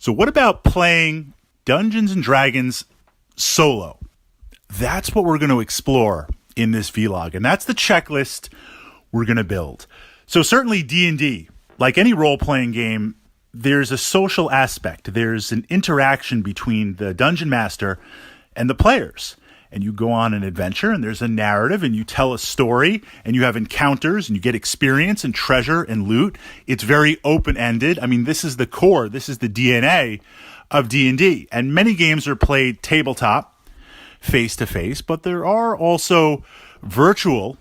So what about playing Dungeons and Dragons solo? That's what we're going to explore in this vlog, and that's the checklist we're going to build. So certainly D&D, like any role-playing game, there's a social aspect. There's an interaction between the dungeon master and the players. And you go on an adventure, and there's a narrative, and you tell a story, and you have encounters, and you get experience and treasure and loot. It's very open-ended. I mean, this is the core. This is the DNA of D&D. And many games are played tabletop, face-to-face, but there are also virtual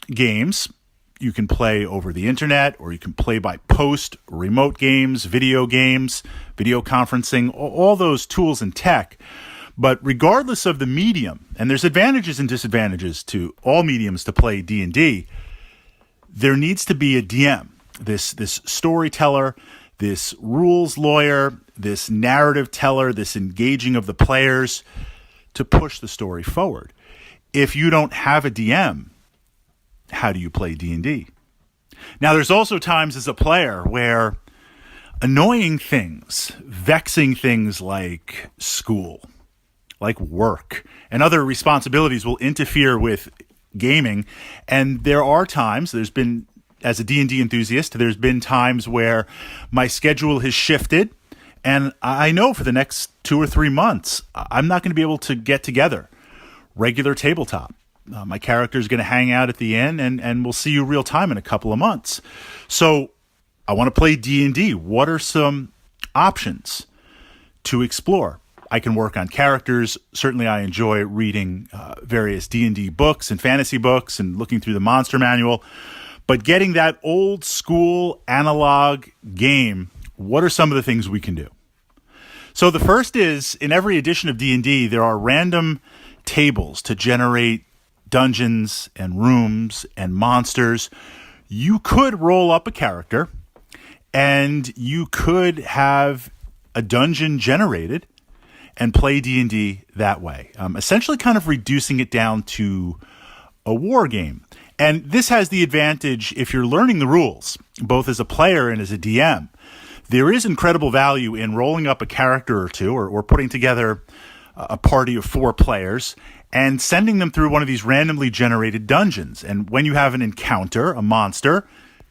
games. You can play over the internet, or you can play by post, remote games, video conferencing, all those tools and tech. But regardless of the medium, and there's advantages and disadvantages to all mediums to play D&D, there needs to be a DM, this storyteller, this rules lawyer, this narrative teller, this engaging of the players to push the story forward. If you don't have a DM, how do you play D&D? Now, there's also times as a player where annoying things, vexing things like school, like work, and other responsibilities will interfere with gaming. And there are times, there's been, as a D&D enthusiast, there's been times where my schedule has shifted, and I know for the next 2 or 3 months, I'm not going to be able to get together regular tabletop. My character is going to hang out at the inn, and we'll see you real time in a couple of months. So I want to play D&D. What are some options to explore? I can work on characters. Certainly I enjoy reading various D&D books and fantasy books and looking through the monster manual. But getting that old school analog game, what are some of the things we can do? So the first is, in every edition of D&D, there are random tables to generate dungeons and rooms and monsters. You could roll up a character, and you could have a dungeon generated and play D&D that way, essentially kind of reducing it down to a war game. And this has the advantage if you're learning the rules, both as a player and as a DM. There is incredible value in rolling up a character or two, or putting together a party of 4 players and sending them through one of these randomly generated dungeons. And when you have an encounter, a monster,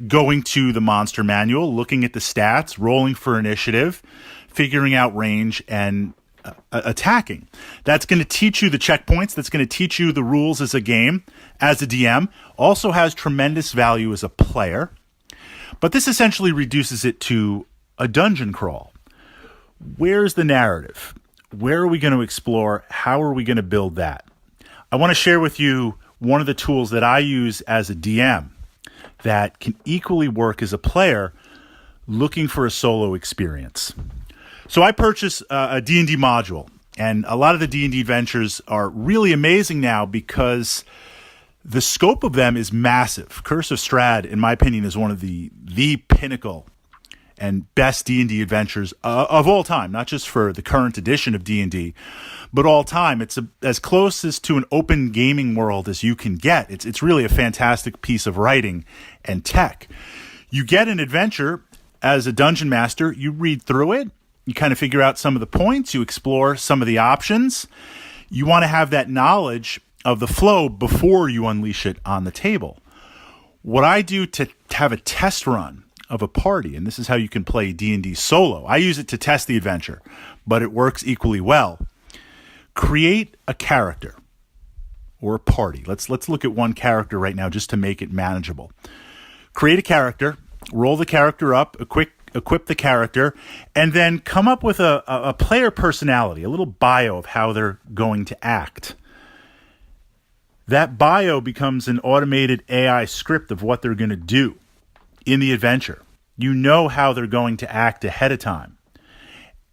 going to the monster manual, looking at the stats, rolling for initiative, figuring out range, and attacking. That's going to teach you the checkpoints. That's going to teach you the rules as a game, as a DM. Also has tremendous value as a player. But this essentially reduces it to a dungeon crawl. Where's the narrative? Where are we going to explore? How are we going to build that? I want to share with you one of the tools that I use as a DM that can equally work as a player looking for a solo experience. So I purchased a D&D module, and a lot of the D&D adventures are really amazing now because the scope of them is massive. Curse of Strahd, in my opinion, is one of the pinnacle and best D&D adventures of all time, not just for the current edition of D&D, but all time. It's as close as to an open gaming world as you can get. It's really a fantastic piece of writing and tech. You get an adventure as a dungeon master, you read through it, you kind of figure out some of the points, you explore some of the options. You want to have that knowledge of the flow before you unleash it on the table. What I do to have a test run of a party, and this is how you can play D&D solo. I use it to test the adventure, but it works equally well. Create a character or a party. Let's look at one character right now just to make it manageable. Create a character, roll the character up, equip the character, and then come up with a player personality, a little bio of how they're going to act. That bio becomes an automated AI script of what they're going to do in the adventure. You know how they're going to act ahead of time.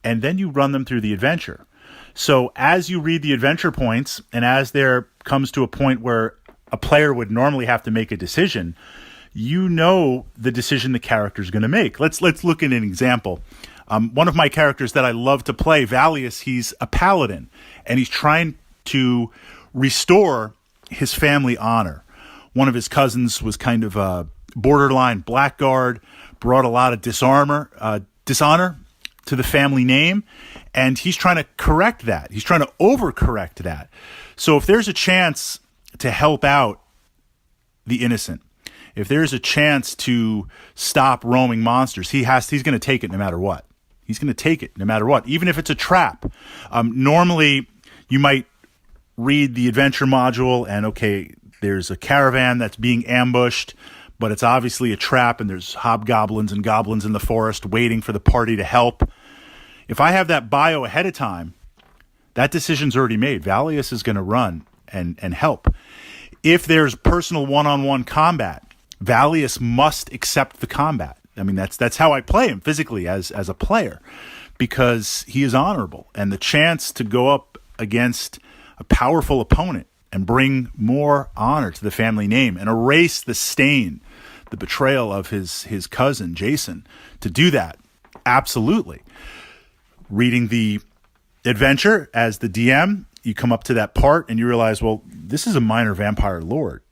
And then you run them through the adventure. So as you read the adventure points, and as there comes to a point where a player would normally have to make a decision, you know the decision the character is going to make. Let's look at an example. One of my characters that I love to play, Valius, he's a paladin, and he's trying to restore his family honor. One of his cousins was kind of a borderline blackguard, brought a lot of dishonor to the family name, and he's trying to correct that. He's trying to overcorrect that. So if there's a chance to help out the innocent, if there's a chance to stop roaming monsters, he's going to take it no matter what. He's going to take it no matter what, even if it's a trap. Normally, you might read the adventure module and, okay, there's a caravan that's being ambushed, but it's obviously a trap, and there's hobgoblins and goblins in the forest waiting for the party to help. If I have that bio ahead of time, that decision's already made. Valius is going to run and help. If there's personal one-on-one combat, Valius must accept the combat. I mean, that's how I play him physically as a player, because he is honorable. And the chance to go up against a powerful opponent and bring more honor to the family name and erase the stain, the betrayal of his cousin, Jason, to do that, absolutely. Reading the adventure as the DM, you come up to that part and you realize, well, this is a minor vampire lord.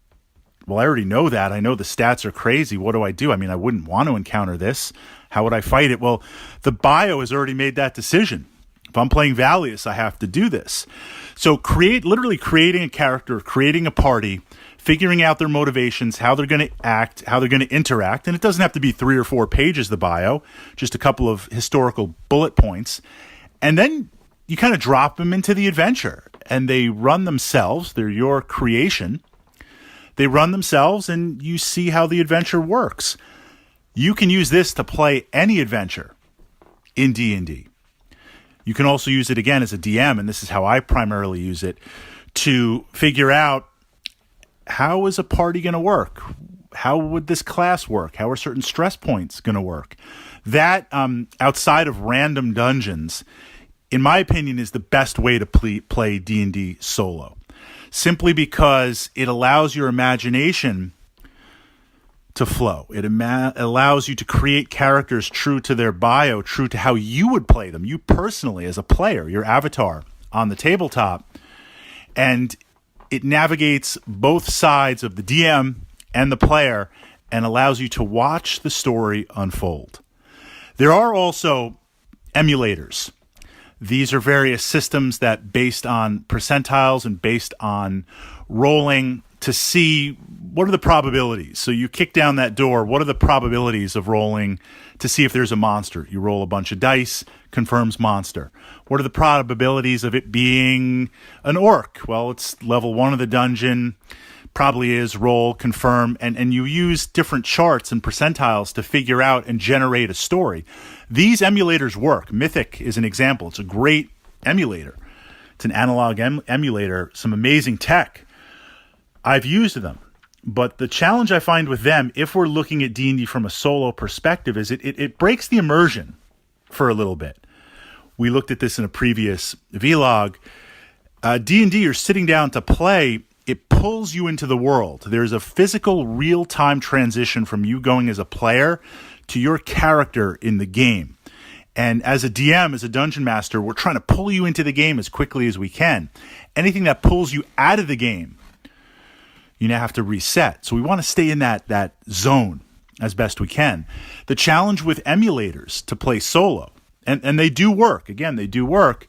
Well, I already know that. I know the stats are crazy. What do I do? I mean, I wouldn't want to encounter this. How would I fight it? Well, the bio has already made that decision. If I'm playing Valius, I have to do this. So literally creating a character, creating a party, figuring out their motivations, how they're going to act, how they're going to interact. And it doesn't have to be 3 or 4 pages, the bio, just a couple of historical bullet points. And then you kind of drop them into the adventure, and they run themselves. They're your creation. They run themselves, and you see how the adventure works. You can use this to play any adventure in D&D. You can also use it, again, as a DM, and this is how I primarily use it, to figure out, how is a party going to work? How would this class work? How are certain stress points going to work? That, outside of random dungeons, in my opinion, is the best way to play D&D solo. Simply because it allows your imagination to flow. It allows you to create characters true to their bio, true to how you would play them, you personally as a player, your avatar on the tabletop. And it navigates both sides of the DM and the player and allows you to watch the story unfold. There are also emulators. These are various systems that, based on percentiles and based on rolling, to see what are the probabilities. So you kick down that door, what are the probabilities of rolling to see if there's a monster? You roll a bunch of dice, confirms monster. What are the probabilities of it being an orc? Well, it's level 1 of the dungeon, probably is, roll, confirm, and you use different charts and percentiles to figure out and generate a story. These emulators work. Mythic is an example. It's a great emulator. It's an analog emulator, some amazing tech. I've used them. But the challenge I find with them, if we're looking at D&D from a solo perspective, is it breaks the immersion for a little bit. We looked at this in a previous vlog. D&D, you're sitting down to play. It pulls you into the world. There's a physical, real-time transition from you going as a player to your character in the game. And as a DM, as a dungeon master, we're trying to pull you into the game as quickly as we can. Anything that pulls you out of the game, you now have to reset. So we want to stay in that zone as best we can. The challenge with emulators to play solo, and they do work. Again, they do work.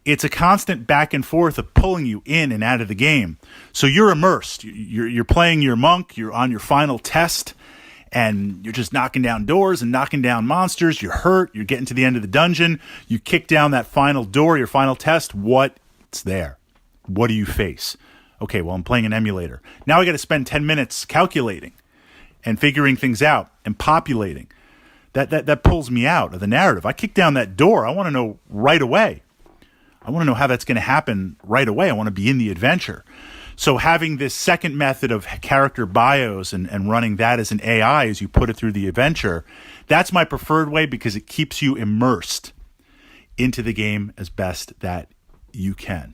It's a constant back and forth of pulling you in and out of the game. So you're immersed. You're playing your monk. You're on your final test, and you're just knocking down doors and knocking down monsters. You're hurt. You're getting to the end of the dungeon. You kick down that final door, your final test. What's there? What do you face? Okay, well, I'm playing an emulator. Now I got to spend 10 minutes calculating and figuring things out and populating. That pulls me out of the narrative. I kick down that door. I want to know right away. I want to know how that's going to happen right away. I want to be in the adventure. So having this second method of character bios and running that as an AI as you put it through the adventure, that's my preferred way because it keeps you immersed into the game as best that you can.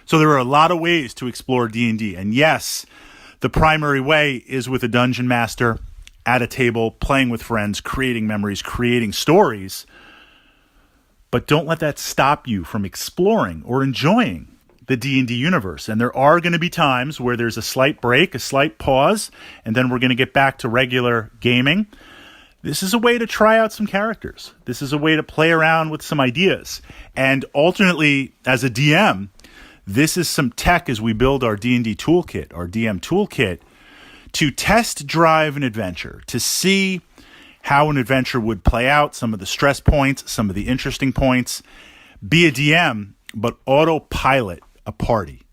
So there are a lot of ways to explore D&D. And yes, the primary way is with a dungeon master at a table, playing with friends, creating memories, creating stories. But don't let that stop you from exploring or enjoying the D&D universe. And there are going to be times where there's a slight break, a slight pause, and then we're going to get back to regular gaming. This is a way to try out some characters. This is a way to play around with some ideas. And alternately, as a DM, this is some tech as we build our D&D toolkit, our DM toolkit, to test drive an adventure, to see how an adventure would play out, some of the stress points, some of the interesting points. Be a DM, but autopilot a party.